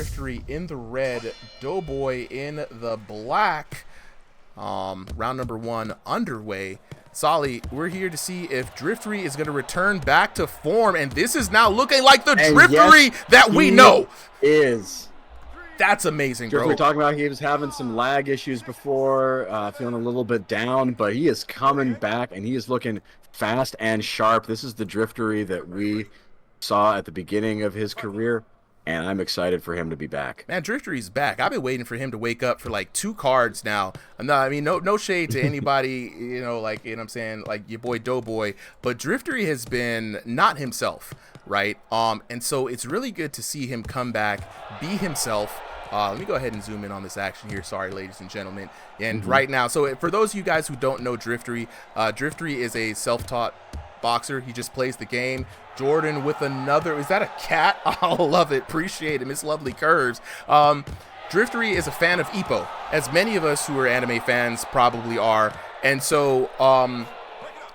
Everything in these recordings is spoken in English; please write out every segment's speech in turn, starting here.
Driftery in the red, Doughboy in the black. Round number 1 underway. Solly, we're here to see if Driftery is going to return back to form, and this is now looking like the Driftery that we know. Is. That's amazing, bro. We're talking about he was having some lag issues before, feeling a little bit down, but he is coming back, and he is looking fast and sharp. This is the Driftery that we saw at the beginning of his career, and I'm excited for him to be back. Man, Driftery's back. I've been waiting for him to wake up for like 2 cards now. No shade to anybody, you know what I'm saying, like your boy Doughboy, but Driftery has been not himself, right? And so it's really good to see him come back, be himself. Let me go ahead and zoom in on this action here. Sorry, ladies and gentlemen. And right now, so for those of you guys who don't know Driftery, Driftery is a self-taught boxer. He just plays the game. Jordan with another, is that a cat? I love it. Appreciate him. It's lovely curves. Driftery is a fan of Ippo, as many of us who are anime fans probably are. And so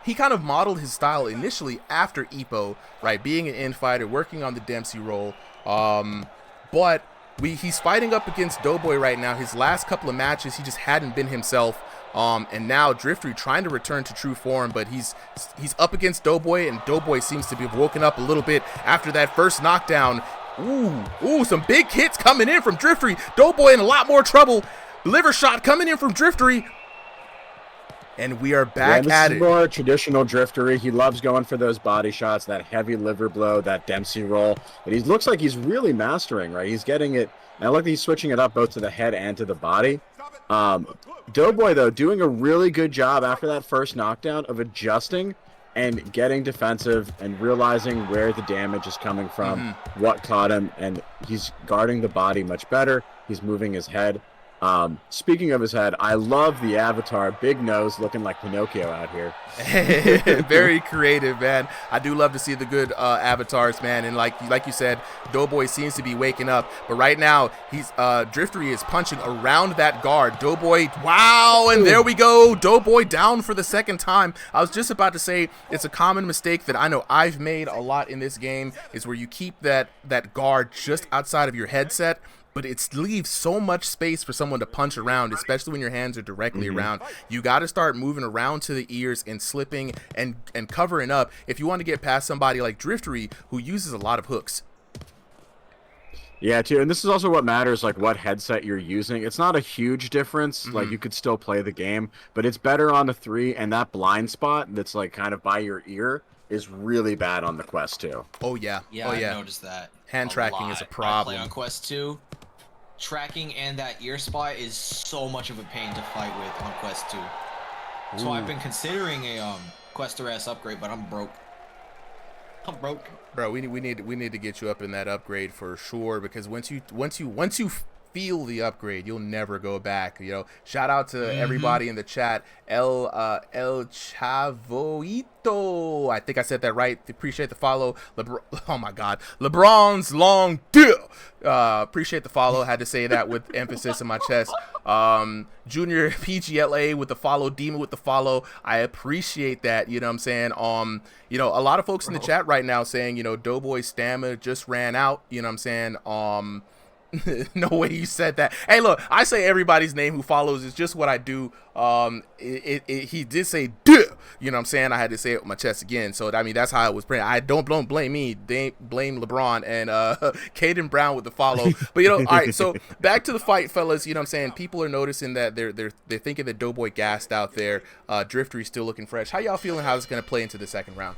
he kind of modeled his style initially after Ippo, right? Being an infighter, working on the Dempsey role. But he's fighting up against Doughboy right now. His last couple of matches, he just hadn't been himself. And now Driftery trying to return to true form, but he's up against Doughboy, and Doughboy seems to be woken up a little bit after that first knockdown. Ooh, some big hits coming in from Driftery. Doughboy in a lot more trouble. Liver shot coming in from Driftery. And we are back at it. This is more traditional Driftery. He loves going for those body shots, that heavy liver blow, that Dempsey roll. But he looks like he's really mastering, right? He's getting it. Now look, he's switching it up both to the head and to the body. Doughboy, though, doing a really good job after that first knockdown of adjusting and getting defensive and realizing where the damage is coming from, what caught him, and he's guarding the body much better. He's moving his head. Speaking of his head, I love the avatar, big nose, looking like Pinocchio out here. Very creative, man. I do love to see the good avatars, man. And like you said, Doughboy seems to be waking up, but right now he's Driftery is punching around that guard. Doughboy, wow, and there we go. Doughboy down for the second time. I was just about to say it's a common mistake that I know I've made a lot in this game, is where you keep that guard just outside of your headset. But it leaves so much space for someone to punch around, especially when your hands are directly around. You got to start moving around to the ears and slipping and covering up if you want to get past somebody like Driftery, who uses a lot of hooks. Yeah, too, and this is also what matters, like what headset you're using. It's not a huge difference. Like, you could still play the game, but it's better on the 3, and that blind spot that's like kind of by your ear is really bad on the Quest 2. Oh yeah. Yeah, oh, I yeah. noticed that. Hand tracking is a problem. I play on Quest 2. Tracking and that ear spot is so much of a pain to fight with on Quest 2. So I've been considering a Quest 3S upgrade, but I'm broke. Bro, we need to get you up in that upgrade for sure, because once you feel the upgrade, you'll never go back. You know, shout out to everybody in the chat. El Chavoito, I think I said that right. Appreciate the follow. Oh my God, LeBron's long deal. Appreciate the follow. Had to say that with emphasis in my chest. Junior PGLA with the follow. Demon with the follow. I appreciate that. You know what I'm saying? You know, a lot of folks in the chat right now saying, you know, Doughboy's stamina just ran out. You know what I'm saying? No way you said that. Hey, look, I say everybody's name who follows. It's just what I do. He did say duh, you know what I'm saying? I had to say it with my chest again. So I mean, that's how it was printed. I don't blame me. They blame LeBron and Caden Brown with the follow. But you know, all right, so back to the fight, fellas. You know what I'm saying? People are noticing that they're thinking that Doughboy gassed out there. Driftery's still looking fresh. How y'all feeling how it's gonna play into the second round?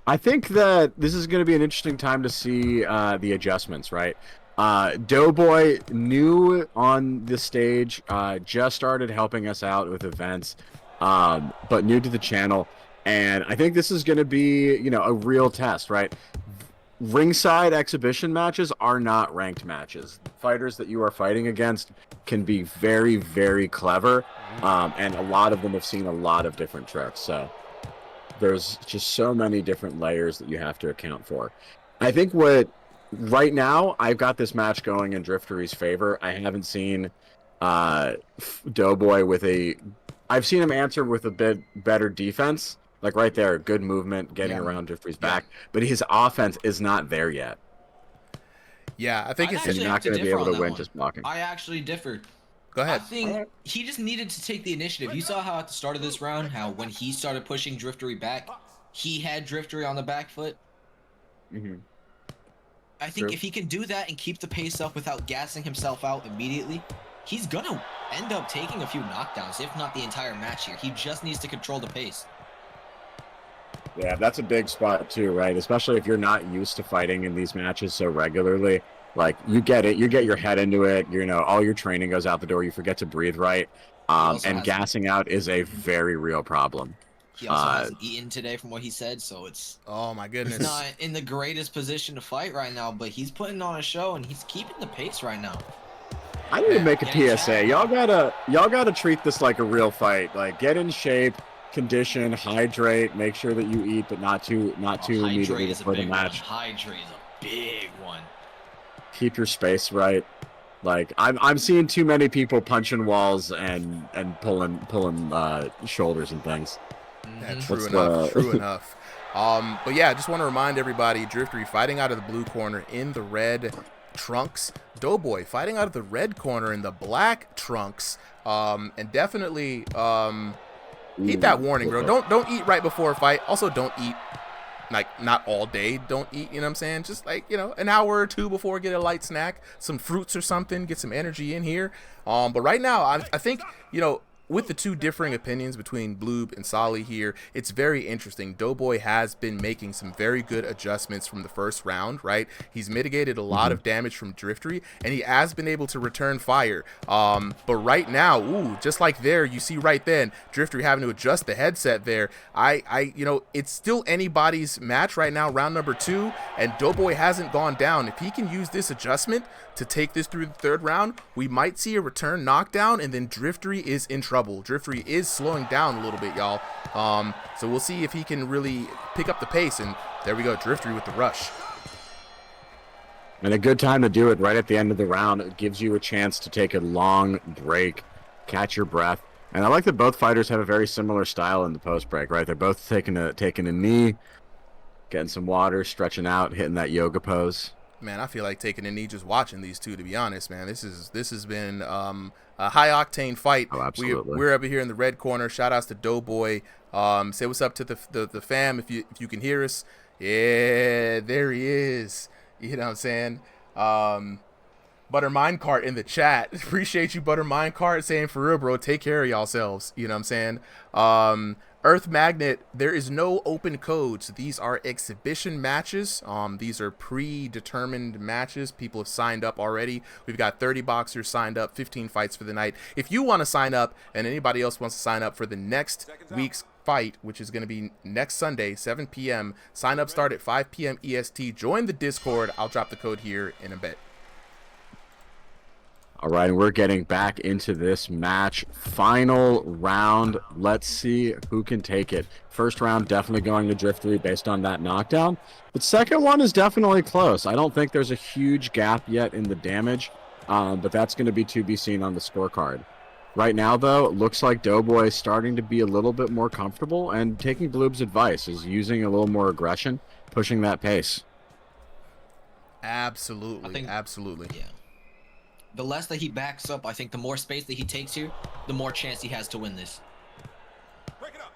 I think that this is going to be an interesting time to see the adjustments, right? Doughboy, new on the stage, just started helping us out with events, but new to the channel. And I think this is going to be, you know, a real test, right? Ringside exhibition matches are not ranked matches. Fighters that you are fighting against can be very, very clever, and a lot of them have seen a lot of different tricks, so there's just so many different layers that you have to account for. I think right now, I've got this match going in Driftery's favor. I haven't seen Doughboy I've seen him answer with a bit better defense. Like right there, good movement, getting around Driftery's back. But his offense is not there yet. Yeah, I think I'd it's. actually You're not have going to be able differ to on win that just blocking. I actually differ. Go I ahead. think he just needed to take the initiative. You saw how at the start of this round, how when he started pushing Driftery back, he had Driftery on the back foot. Mm-hmm. I think True. if he can do that and keep the pace up without gassing himself out immediately, he's gonna end up taking a few knockdowns, if not the entire match here. He just needs to control the pace. Yeah, that's a big spot too, right? Especially if you're not used to fighting in these matches so regularly. Like, you get it, you get your head into it, you know, all your training goes out the door, you forget to breathe right. And gassing out is a very real problem. He also hasn't eaten today from what he said, so it's Oh my goodness. he's not in the greatest position to fight right now, but he's putting on a show and he's keeping the pace right now. I need to make a PSA. Y'all gotta treat this like a real fight. Like, get in shape, condition, hydrate, make sure that you eat, but not too immediately before the match. Hydrate is a big one. Keep your space right. Like, I'm seeing too many people punching walls and pulling shoulders and things. Yeah, true enough. True enough. But yeah, I just want to remind everybody, Driftery fighting out of the blue corner in the red trunks. Doughboy fighting out of the red corner in the black trunks. And definitely heed that warning, bro. Don't eat right before a fight. Also, don't eat like not all day. Don't eat, you know what I'm saying? Just like, you know, an hour or two before, get a light snack, some fruits or something, get some energy in here. But right now, I think, you know, with the two differing opinions between Bloob and Solly here, it's very interesting. Doughboy has been making some very good adjustments from the first round, right? He's mitigated a lot of damage from Driftery, and he has been able to return fire. But right now, ooh, just like there, you see right then, Driftery having to adjust the headset there. You know, it's still anybody's match right now, round number 2, and Doughboy hasn't gone down. If he can use this adjustment to take this through the third round, we might see a return knockdown, and then Driftery is in trouble. Driftery is slowing down a little bit, y'all. So we'll see if he can really pick up the pace, and there we go, Driftery with the rush. And a good time to do it right at the end of the round. It gives you a chance to take a long break, catch your breath. And I like that both fighters have a very similar style in the post break, right? They're both taking a knee, getting some water, stretching out, hitting that yoga pose. Man, I feel like taking a knee just watching these two, to be honest, man. This has been a high-octane fight. Oh, absolutely. We're up here in the red corner. Shout-outs to Doughboy. Say what's up to the fam if you can hear us. Yeah, there he is. You know what I'm saying? Butter Minecart in the chat. Appreciate you, Butter Minecart, saying for real, bro, take care of yourselves. You know what I'm saying? Earth Magnet, there is no open codes. These are exhibition matches. These are predetermined matches. People have signed up already. We've got 30 boxers signed up, 15 fights for the night. If you want to sign up and anybody else wants to sign up for the next week's fight, which is going to be next Sunday, 7 p.m., sign up start at 5 p.m. EST. Join the Discord. I'll drop the code here in a bit. All right, and we're getting back into this match. Final round. Let's see who can take it. First round definitely going to Driftery based on that knockdown. But second one is definitely close. I don't think there's a huge gap yet in the damage, but that's going to be seen on the scorecard. Right now, though, it looks like Doughboy is starting to be a little bit more comfortable and taking Bloob's advice, is using a little more aggression, pushing that pace. Absolutely, absolutely. Yeah. The less that he backs up, I think the more space that he takes here, the more chance he has to win this. Break it up.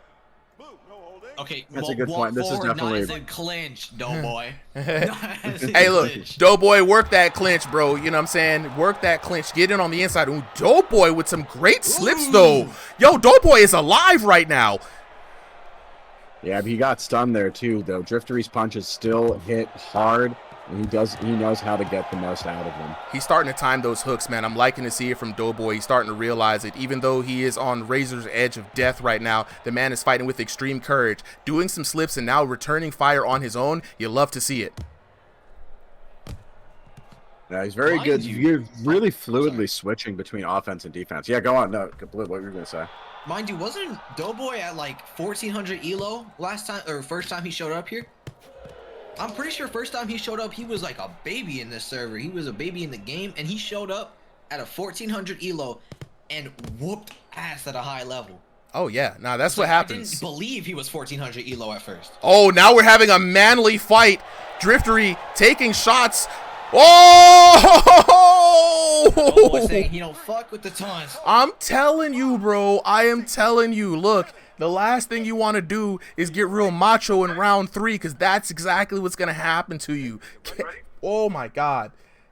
Blue, no holding. Okay, that's a good point. This is definitely not as in clinch, Doughboy. Hey, look, Doughboy, work that clinch, bro. You know what I'm saying? Work that clinch. Get in on the inside. Ooh, Doughboy with some great slips, though. Yo, Doughboy is alive right now. Yeah, but he got stunned there, too, though. Driftery's punches still hit hard. And he knows how to get the most out of them. He's starting to time those hooks, man. I'm liking to see it from Doughboy. He's starting to realize it. Even though he is on razor's edge of death right now, the man is fighting with extreme courage, doing some slips and now returning fire on his own. You love to see it. Yeah, he's very good. You're really fluidly switching between offense and defense. Yeah, go on. No, what were you going to say? Mind you, wasn't Doughboy at like 1400 elo last time, or first time he showed up here? I'm pretty sure first time he showed up, he was like a baby in this server. He was a baby in the game, and he showed up at a 1400 elo and whooped ass at a high level. Oh, yeah. Nah, that's what happens. I didn't believe he was 1400 elo at first. Oh, now we're having a manly fight. Driftery taking shots. Doughboy saying he don't fuck with the taunts. I'm telling you, bro. I am telling you. Look, the last thing you want to do is get real macho in round 3, because that's exactly what's going to happen to you. Oh, my God.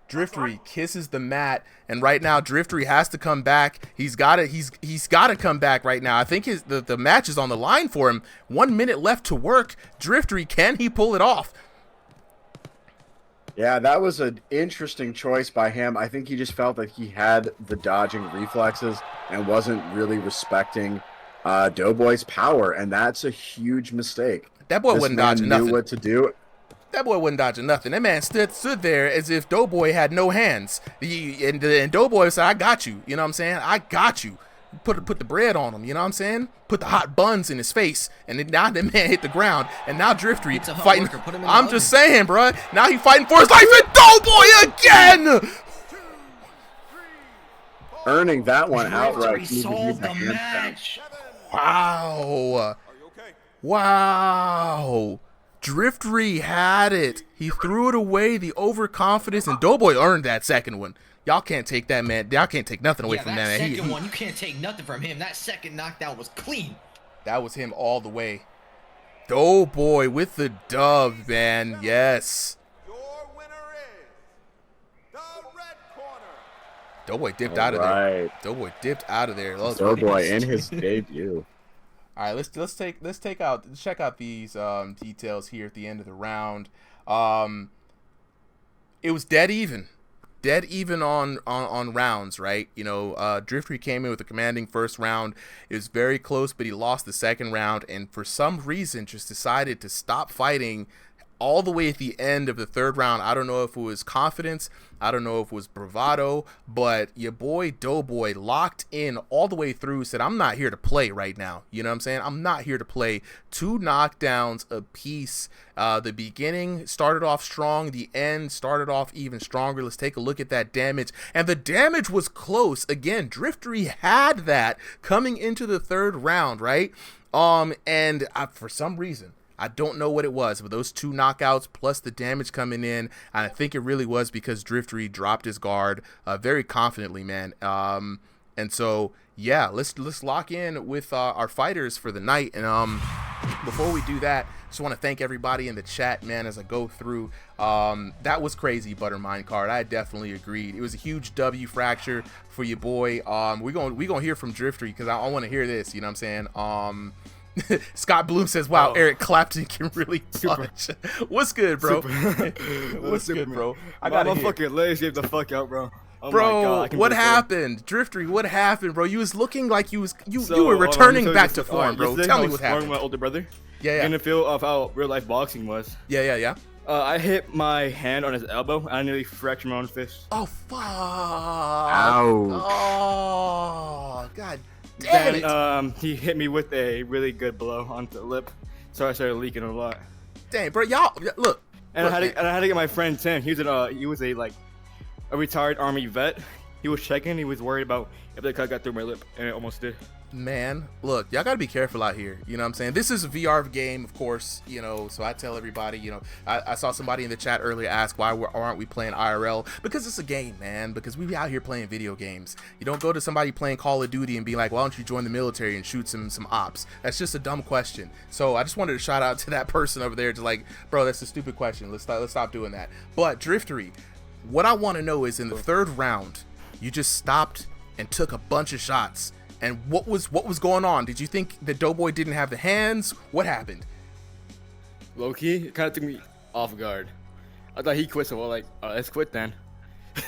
Driftery kisses the mat, and right now Driftery has to come back. He's got to come back right now. I think the match is on the line for him. 1 minute left to work. Driftery, can he pull it off? Yeah, that was an interesting choice by him. I think he just felt that he had the dodging reflexes and wasn't really respecting Doughboy's power, and that's a huge mistake. That boy wasn't dodging nothing. Knew what to do. That boy wasn't dodging nothing. That man stood there as if Doughboy had no hands. And Doughboy said, I got you. You know what I'm saying? I got you. Put the bread on him. You know what I'm saying? Put the hot buns in his face. And then now the man hit the ground. And now Driftery fighting. I'm just saying, bro. Now he fighting for his life. And Doughboy again! Earning that one outright. Driftery solved the match. Wow. Wow. Driftery had it. He threw it away, the overconfidence, and Doughboy earned that second one. Y'all can't take that, man. Y'all can't take nothing away from that, man. Second one, you can't take nothing from him. That second knockdown was clean. That was him all the way. Doughboy with the dub, man. Yes. Your winner is the red corner. Doughboy dipped out of there. Doughboy dipped out of there. Doughboy in his debut. All right, let's check out these details here at the end of the round. It was dead even on rounds, right? You know, Driftery came in with a commanding first round. It was very close, but he lost the second round, and for some reason just decided to stop fighting all the way at the end of the third round. I don't know if it was confidence, I don't know if it was bravado, but your boy Doughboy locked in all the way through, said, I'm not here to play right now. You know what I'm saying? I'm not here to play. 2 knockdowns apiece. The beginning started off strong. The end started off even stronger. Let's take a look at that damage. And the damage was close. Again, Driftery had that coming into the third round, right? And for some reason, I don't know what it was, but those 2 knockouts plus the damage coming in, I think it really was because Driftery dropped his guard very confidently, man. And so, yeah, let's lock in with our fighters for the night. And before we do that, just want to thank everybody in the chat, man, as I go through. That was crazy, Buttermine card. I definitely agreed. It was a huge W fracture for your boy. We're gonna hear from Driftery because I want to hear this. You know what I'm saying? Scott Bloom says, wow, Eric Clapton can really punch. What's good, bro? What's good, bro? I got my fucking legs gave the fuck out, bro. Oh bro, my God, what happened? Driftery, what happened, bro? You was looking like you were returning back to form, bro. Tell me what happened. My older brother. Yeah. In the feel of how real life boxing was. Yeah. I hit my hand on his elbow and I nearly fractured my own fist. Oh fuck! Ow! Oh god. Damn then he hit me with a really good blow onto the lip, so I started leaking a lot. Dang, bro, y'all look. And I had to get my friend Tim. He was a retired army vet. He was checking. He was worried about if the cut got through my lip, and it almost did. Man, look, y'all gotta be careful out here. You know what I'm saying? This is a VR game, of course, you know, so I tell everybody, you know, I saw somebody in the chat earlier ask why aren't we playing IRL? Because it's a game, man, because we be out here playing video games. You don't go to somebody playing Call of Duty and be like, why don't you join the military and shoot some ops? That's just a dumb question. So I just wanted to shout out to that person over there to like, bro, that's a stupid question. Let's stop doing that. But Driftery, what I want to know is in the third round, you just stopped and took a bunch of shots. And what was going on? Did you think that Doughboy didn't have the hands? What happened? Low key, it kind of took me off guard. I thought he quit, so well, like, let's quit then.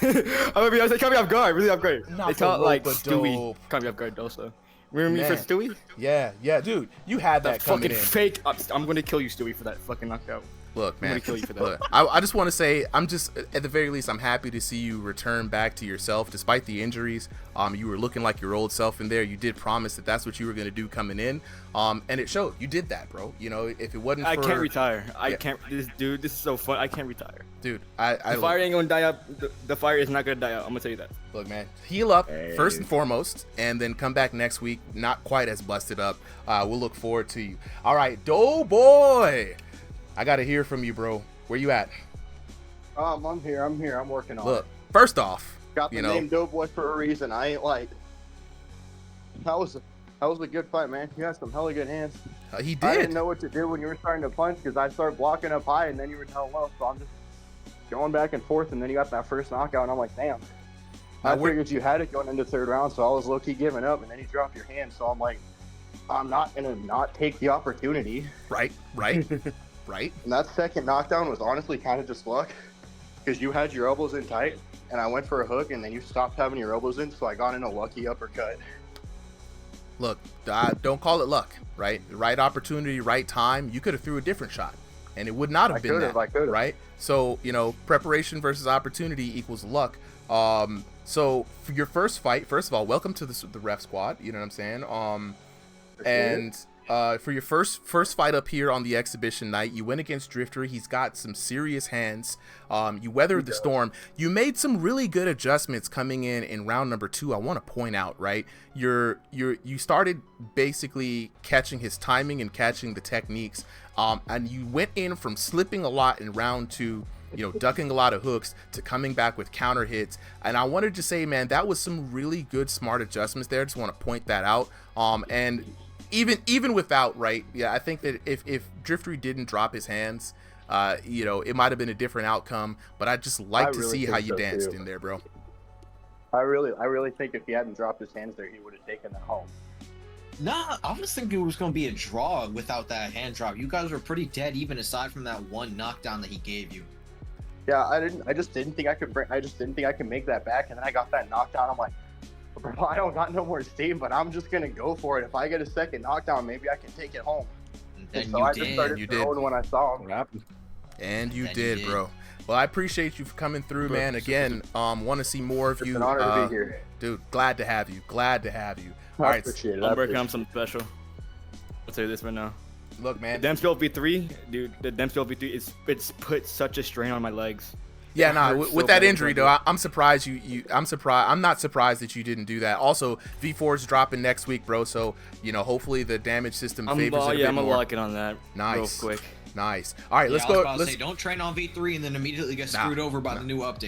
I mean, they caught me off guard, really off guard. Not they caught like Stewie, dope. caught me off guard also. Remember me for Stewie? Yeah, dude, you had that coming fucking in. Fake. I'm gonna kill you, Stewie, for that fucking knockout. Look, man, I'm gonna kill you for that. Look, I just want to say, I'm just, at the very least, I'm happy to see you return back to yourself despite the injuries. You were looking like your old self in there. You did promise that that's what you were going to do coming in. And it showed. You did that, bro. You know, if it wasn't for... I can't retire. I can't... This is so fun. I can't retire. Dude, the fire ain't gonna die up. The fire is not gonna die out. I'm gonna tell you that. Look, man, heal up first and foremost, and then come back next week, not quite as busted up. We'll look forward to you. All right, Doughboy, I gotta hear from you, bro. Where you at? I'm here. I'm working on Look, it. first off, Got the you know, name Doughboy for a reason. I ain't like. That was a good fight, man. You had some hella good hands. he I did. didn't know what to do when you were starting to punch because I started blocking up high and then you were down low. So I'm just going back and forth, and then you got that first knockout, and I'm like, damn. I figured you had it going into third round, so I was low-key giving up, and then you dropped your hand. So I'm like, I'm not gonna not take the opportunity. Right, right, right. And that second knockdown was honestly kind of just luck, because you had your elbows in tight, and I went for a hook, and then you stopped having your elbows in, so I got in a lucky uppercut. Look, don't call it luck, right? Right opportunity, right time. You could have threw a different shot, and it would not have been that, right? So, you know, preparation versus opportunity equals luck. So for your first fight, first of all, welcome to the ref squad. You know what I'm saying? For your first fight up here on the exhibition night, you went against Driftery. He's got some serious hands. You weathered the storm. You made some really good adjustments coming in round number 2. I want to point out, right? You started basically catching his timing and catching the techniques. And you went in from slipping a lot in round 2, you know, ducking a lot of hooks, to coming back with counter hits. And I wanted to say, man, that was some really good, smart adjustments there. Just want to point that out. And even without, right, yeah, I think that if Driftery didn't drop his hands, you know, it might have been a different outcome. But I just like to see how you danced in there, bro. I really think if he hadn't dropped his hands there, he would have taken that home. Nah, I was thinking it was gonna be a draw without that hand drop. You guys were pretty dead, even aside from that one knockdown that he gave you. Yeah, I just didn't think I could make that back, and then I got that knockdown. I'm like, bro, I don't got no more steam, but I'm just gonna go for it. If I get a second knockdown, maybe I can take it home. And so I just started throwing when I saw him. What happened? And you did, bro. Well, I appreciate you for coming through, man. Again, want to see more of you. It's an honor to be here. Dude, glad to have you. Glad to have you. All I right, appreciate it. I'm working on something special. I'll tell you this right now. look, man. The Dempsey V3, dude. The Dempsey V3, it's put such a strain on my legs. Yeah, nah. hurts With so that bad, injury, bro. though, I'm surprised I'm not surprised that you didn't do that. Also, V4's dropping next week, bro. So you know, hopefully the damage system favors it a bit I'm gonna more. lock it on that. Nice. Real quick. Nice. All right, let's I was go. about to say, don't train on V3 and then immediately get screwed over by the new update.